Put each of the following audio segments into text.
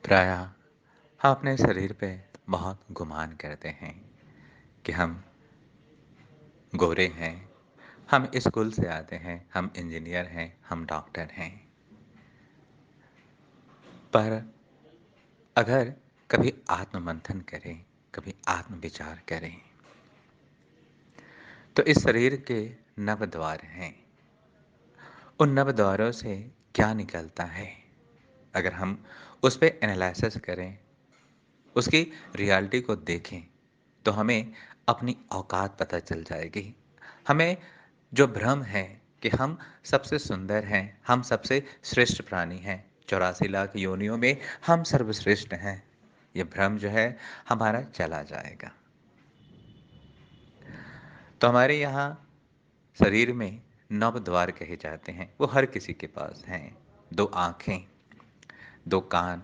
प्रायः हम अपने शरीर पे बहुत गुमान करते हैं कि हम गोरे हैं, हम इस कुल से आते हैं, हम इंजीनियर हैं, हम डॉक्टर हैं। पर अगर कभी आत्ममंथन करें, कभी आत्मविचार करें, तो इस शरीर के नव द्वार हैं। उन नव द्वारों से क्या निकलता है? अगर हम उस पे एनालिसिस करें, उसकी रियलिटी को देखें, तो हमें अपनी औकात पता चल जाएगी। हमें जो भ्रम है कि हम सबसे सुंदर हैं, हम सबसे श्रेष्ठ प्राणी हैं, 84 लाख योनियों में हम सर्वश्रेष्ठ हैं, ये भ्रम जो है हमारा चला जाएगा। तो हमारे यहाँ शरीर में नव द्वार कहे जाते हैं, वो हर किसी के पास हैं। 2 आँखें, 2 कान,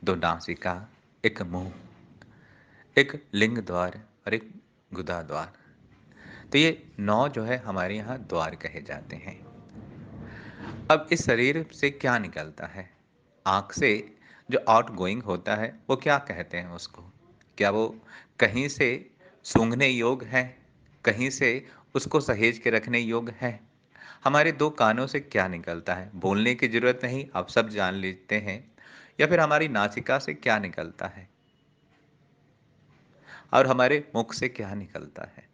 2 नासिका, 1 मुँह, 1 लिंग द्वार और 1 गुदा द्वार। तो ये 9 जो है हमारे यहाँ द्वार कहे जाते हैं। अब इस शरीर से क्या निकलता है? आँख से जो आउटगोइंग होता है, वो क्या कहते हैं उसको? क्या वो कहीं से सूँघने योग्य है? कहीं से उसको सहेज के रखने योग्य है? हमारे 2 कानों से क्या निकलता है? बोलने की ज़रूरत नहीं, आप सब जान लेते हैं। या फिर हमारी नासिका से क्या निकलता है? और हमारे मुख से क्या निकलता है?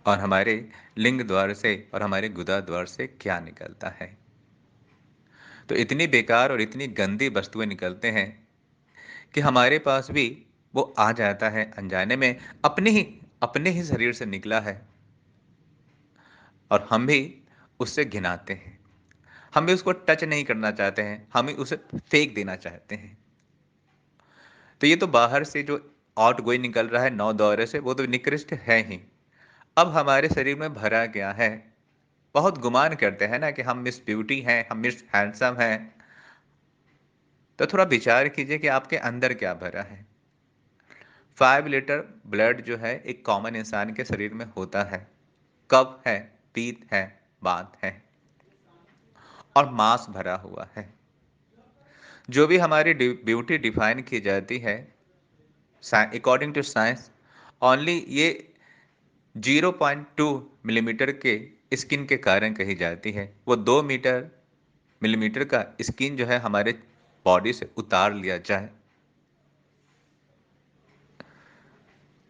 और हमारे लिंग द्वार से और हमारे गुदा द्वार से क्या निकलता है? तो इतनी बेकार और इतनी गंदी वस्तुएँ निकलते हैं कि हमारे पास भी वो आ जाता है अनजाने में, अपने ही शरीर से निकला है और हम भी उससे घिनाते हैं। हम भी उसको टच नहीं करना चाहते हैं, हम भी उसे फेंक देना चाहते हैं। तो ये तो बाहर से जो आउटगोइंग निकल रहा है 9 दौरे से, वो तो निकृष्ट है ही। अब हमारे शरीर में भरा गया है, बहुत गुमान करते हैं ना कि हम मिस ब्यूटी हैं, हम मिस हैंडसम हैं। तो थोड़ा विचार कीजिए कि आपके अंदर क्या भरा है। 5 लीटर ब्लड जो है एक कॉमन इंसान के शरीर में होता है। कफ है, पीत है, वात है और मांस भरा हुआ है। जो भी हमारी ब्यूटी डिफाइन की जाती है अकॉर्डिंग टू साइंस, ओनली ये 0.2 मिलीमीटर के स्किन के कारण कही जाती है। वो 2 मीटर मिलीमीटर का स्किन जो है हमारे बॉडी से उतार लिया जाए,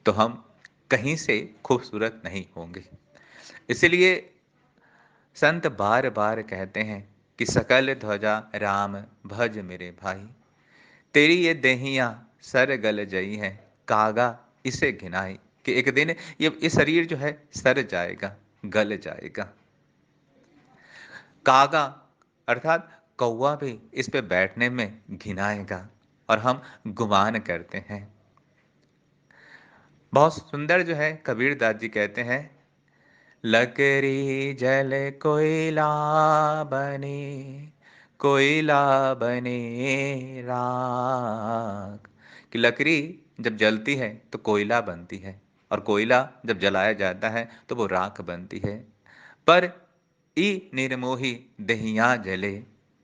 तो हम कहीं से खूबसूरत नहीं होंगे। इसलिए संत बार बार कहते हैं कि सकल ध्वजा राम भज मेरे भाई, तेरी ये देहियां सर गल जई है, कागा इसे घिनाई। कि एक दिन ये शरीर जो है सर जाएगा, गल जाएगा। कागा अर्थात कौवा भी इस पे बैठने में घिनाएगा और हम गुमान करते हैं। बहुत सुंदर जो है कबीर दास जी कहते हैं, लकड़ी जल कोयला बने, कोयला बने राख। कि लकड़ी जब जलती है तो कोयला बनती है और कोयला जब जलाया जाता है तो वो राख बनती है। पर ई निर्मोही दहिया जले,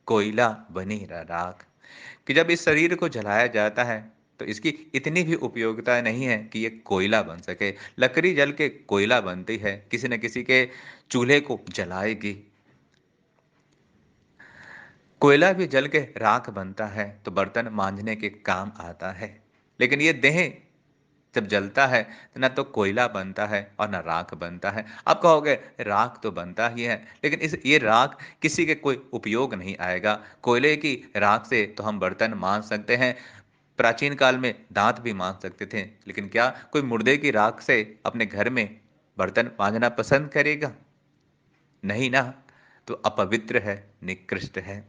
कोयला बनी राख। कि जब इस शरीर को जलाया जाता है तो इसकी इतनी भी उपयोगिता नहीं है कि ये कोयला बन सके। लकड़ी जल के कोयला बनती है, किसी न किसी के चूल्हे को जलाएगी। कोयला भी जल के राख बनता है तो बर्तन मांजने के काम आता है। लेकिन ये देह जब जलता है तो ना तो कोयला बनता है और ना राख बनता है। आप कहोगे राख तो बनता ही है, लेकिन इस ये राख किसी के कोई उपयोग नहीं आएगा। कोयले की राख से तो हम बर्तन मांज सकते हैं, प्राचीन काल में दांत भी मांज सकते थे, लेकिन क्या कोई मुर्दे की राख से अपने घर में बर्तन मांजना पसंद करेगा? नहीं ना। तो अपवित्र है, निकृष्ट है।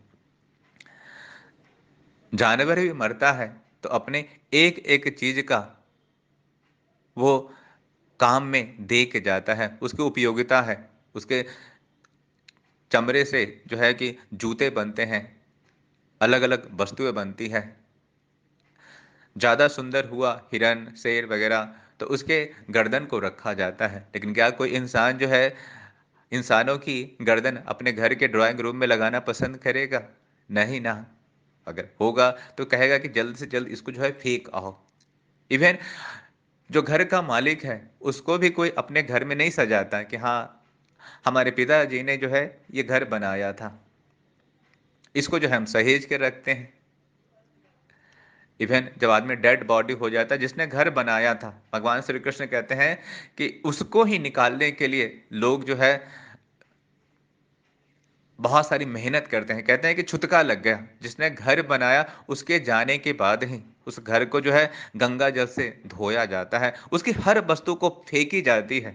जानवर भी मरता है तो अपने एक एक चीज का वो काम में दे के जाता है, उसकी उपयोगिता है। उसके चमड़े से जो है कि जूते बनते हैं, अलग अलग वस्तुएं बनती है। ज़्यादा सुंदर हुआ हिरन, शेर वगैरह, तो उसके गर्दन को रखा जाता है। लेकिन क्या कोई इंसान जो है इंसानों की गर्दन अपने घर के ड्राइंग रूम में लगाना पसंद करेगा? नहीं ना। अगर होगा तो कहेगा कि जल्द से जल्द इसको जो है फेंक आओ। इवन जो घर का मालिक है, उसको भी कोई अपने घर में नहीं सजाता कि हाँ, हमारे पिताजी ने जो है ये घर बनाया था, इसको जो है हम सहेज के रखते हैं। इवन जब आदमी डेड बॉडी हो जाता है, जिसने घर बनाया था, भगवान श्री कृष्ण कहते हैं कि उसको ही निकालने के लिए लोग जो है बहुत सारी मेहनत करते हैं। कहते हैं कि छुतका लग गया, जिसने घर बनाया उसके जाने के बाद ही उस घर को जो है गंगा जल से धोया जाता है, उसकी हर वस्तु को फेंकी जाती है।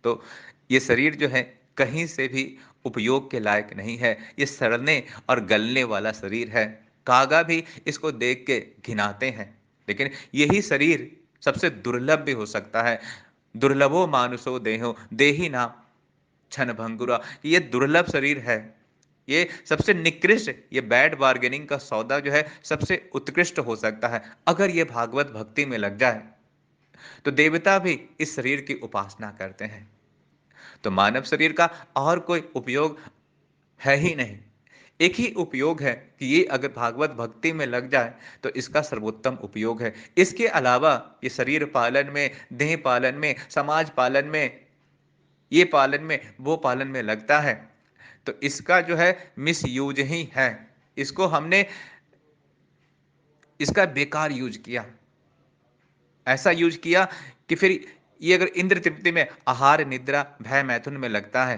तो ये शरीर जो है कहीं से भी उपयोग के लायक नहीं है, ये सड़ने और गलने वाला शरीर है। कागा भी इसको देख के घिनाते हैं, लेकिन यही शरीर सबसे दुर्लभ भी हो सकता है। दुर्लभो मानुषो देहो देही ना क्षण भंगुरा, ये दुर्लभ शरीर है, ये सबसे निकृष्ट, ये बैड बार्गेनिंग का सौदा जो है सबसे उत्कृष्ट हो सकता है। अगर ये भागवत भक्ति में लग जाए तो देवता भी इस शरीर की उपासना करते हैं। तो मानव शरीर का और कोई उपयोग है ही नहीं। एक ही उपयोग है कि ये अगर भागवत भक्ति में लग जाए तो इसका सर्वोत्तम उपयोग है। इसके अलावा ये शरीर पालन में, देह पालन में, समाज पालन में, ये पालन में, वो पालन में लगता है, तो इसका जो है मिस यूज ही है। इसको हमने इसका बेकार यूज किया, ऐसा यूज किया कि फिर ये अगर इंद्र तृप्ति में, आहार निद्रा भय मैथुन में लगता है,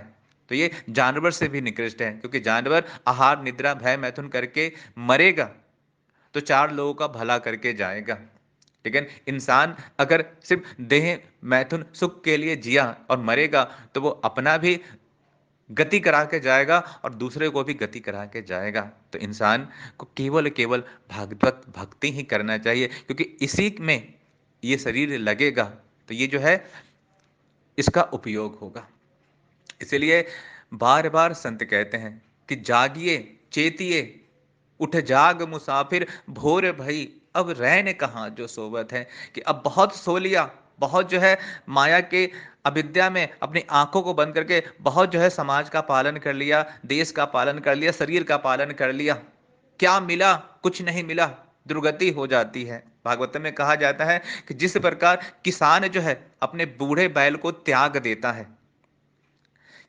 तो ये जानवर से भी निकृष्ट है। क्योंकि जानवर आहार निद्रा भय मैथुन करके मरेगा तो चार लोगों का भला करके जाएगा, लेकिन इंसान अगर सिर्फ देह मैथुन सुख के लिए जिया और मरेगा तो वो अपना भी गति करा के जाएगा और दूसरे को भी गति करा के जाएगा। तो इंसान को केवल केवल भागवत भक्ति ही करना चाहिए, क्योंकि इसी में ये शरीर लगेगा तो ये जो है इसका उपयोग होगा। इसलिए बार बार संत कहते हैं कि जागिए चेतिए, उठ जाग मुसाफिर भोर भई, अब रैन कहाँ जो सोवत है। कि अब बहुत सो लिया, बहुत जो है माया के अविद्या में अपनी आंखों को बंद करके बहुत जो है समाज का पालन कर लिया, देश का पालन कर लिया, शरीर का पालन कर लिया, क्या मिला? कुछ नहीं मिला, दुर्गति हो जाती है। भागवत में कहा जाता है कि जिस प्रकार किसान जो है अपने बूढ़े बैल को त्याग देता है,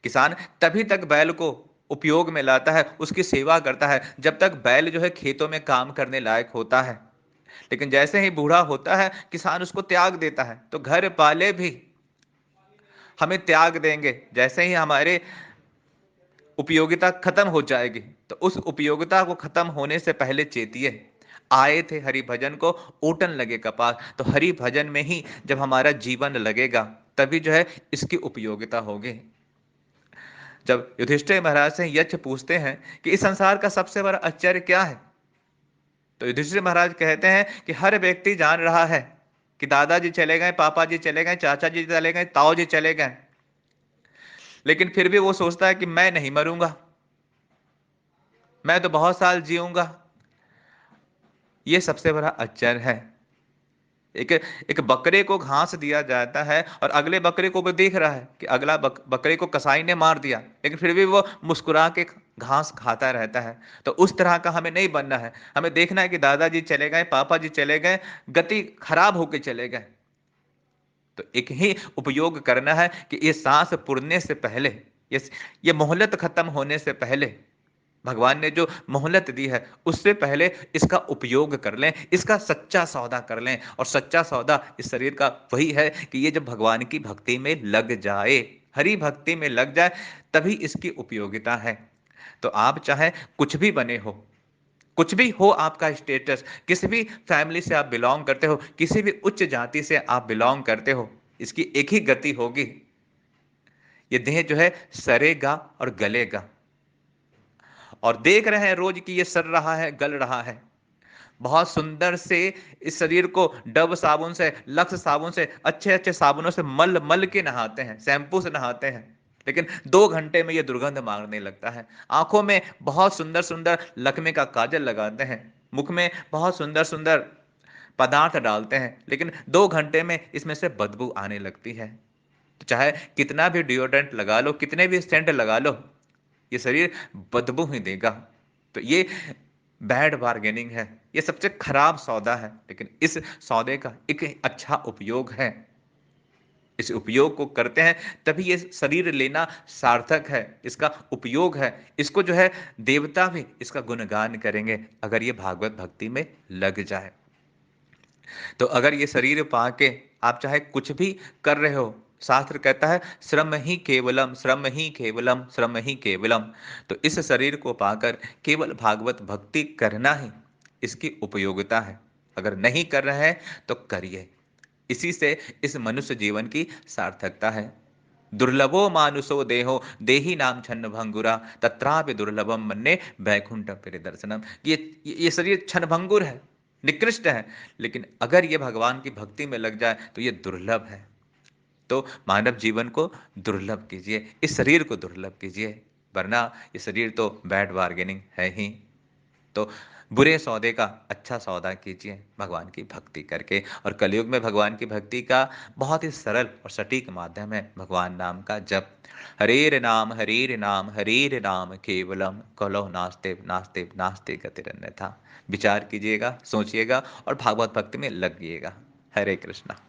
किसान तभी तक बैल को उपयोग में लाता है, उसकी सेवा करता है जब तक बैल जो है खेतों में काम करने लायक होता है। लेकिन जैसे ही बूढ़ा होता है किसान उसको त्याग देता है। तो घर वाले भी हमें त्याग देंगे, जैसे ही हमारे उपयोगिता खत्म हो जाएगी, तो उस उपयोगिता को खत्म होने से पहले चेतिए। आए थे हरि भजन को ओटन लगे कपास, तो हरि भजन में ही जब हमारा जीवन लगेगा तभी जो है इसकी उपयोगिता होगी। जब युधिष्ठिर महाराज से यक्ष पूछते हैं कि इस संसार का सबसे बड़ा आश्चर्य क्या है, तो युधिष्ठिर महाराज कहते हैं कि हर व्यक्ति जान रहा है कि दादाजी चले गए, पापा जी चले गए, चाचा जी चले गए, ताऊ जी चले गए, लेकिन फिर भी वो सोचता है कि मैं नहीं मरूंगा, मैं तो बहुत साल जीऊंगा। ये सबसे बड़ा आश्चर्य है। एक एक बकरे को घास दिया जाता है और अगले बकरे को वो देख रहा है कि अगला बकरे को कसाई ने मार दिया, लेकिन फिर भी वो मुस्कुरा के घास खाता रहता है। तो उस तरह का हमें नहीं बनना है। हमें देखना है कि दादाजी चले गए, पापा जी चले गए, गति खराब होके चले गए, तो एक ही उपयोग करना है कि ये सांस पुरने से पहले, ये मोहलत खत्म होने से पहले, भगवान ने जो मोहलत दी है उससे पहले इसका उपयोग कर लें, इसका सच्चा सौदा कर लें। और सच्चा सौदा इस शरीर का वही है कि ये जब भगवान की भक्ति में लग जाए, हरि भक्ति में लग जाए, तभी इसकी उपयोगिता है। तो आप चाहे कुछ भी बने हो, कुछ भी हो आपका स्टेटस, किसी भी फैमिली से आप बिलोंग करते हो, किसी भी उच्च जाति से आप बिलोंग करते हो, इसकी एक ही गति होगी, ये देह जो है सरेगा और गलेगा। और देख रहे हैं रोज कि ये सर रहा है, गल रहा है। बहुत सुंदर से इस शरीर को डव साबुन से, लक्स साबुन से, अच्छे अच्छे साबुनों से मल मल के नहाते हैं, शैम्पू से नहाते हैं, लेकिन 2 घंटे में ये दुर्गंध मारने लगता है। आंखों में बहुत सुंदर सुंदर लकमे का काजल लगाते हैं, मुख में बहुत सुंदर सुंदर पदार्थ डालते हैं, लेकिन 2 घंटे में इसमें से बदबू आने लगती है। तो चाहे कितना भी डिओड्रेंट लगा लो, कितने भी सेंट लगा लो, ये शरीर बदबू ही देगा। तो ये बैड बार्गेनिंग है, ये सबसे खराब सौदा है। लेकिन इस सौदे का एक अच्छा उपयोग है, इस उपयोग को करते हैं तभी ये शरीर लेना सार्थक है, इसका उपयोग है। इसको जो है देवता भी इसका गुणगान करेंगे अगर ये भागवत भक्ति में लग जाए। तो अगर ये शरीर पाके आप चाहे कुछ भी कर रहे हो, शास्त्र कहता है श्रम ही केवलम, श्रम ही केवलम, श्रम ही केवलम। तो इस शरीर को पाकर केवल भागवत भक्ति करना ही इसकी उपयोगिता है। अगर नहीं कर रहे हैं तो करिए, इसी से इस मनुष्य जीवन की सार्थकता है। दुर्लभो मानुषो देहो देही नाम छन्न भंगुरा तत्रापि दुर्लभम मन्ने वैकुंठ दर्शनम। ये शरीर क्षण भंगुर है, निकृष्ट है, लेकिन अगर ये भगवान की भक्ति में लग जाए तो ये दुर्लभ है। तो मानव जीवन को दुर्लभ कीजिए, इस शरीर को दुर्लभ कीजिए, वरना ये शरीर तो बैड बार्गेनिंग है ही। तो बुरे सौदे का अच्छा सौदा कीजिए भगवान की भक्ति करके। और कलयुग में भगवान की भक्ति का बहुत ही सरल और सटीक माध्यम है भगवान नाम का जप। हरेर नाम हरेर नाम केवलम कलौ नास्ते नास्ते नास्ते गतिरन्यथा। विचार कीजिएगा, सोचिएगा और भागवत भक्ति में लगिएगा। हरे कृष्णा।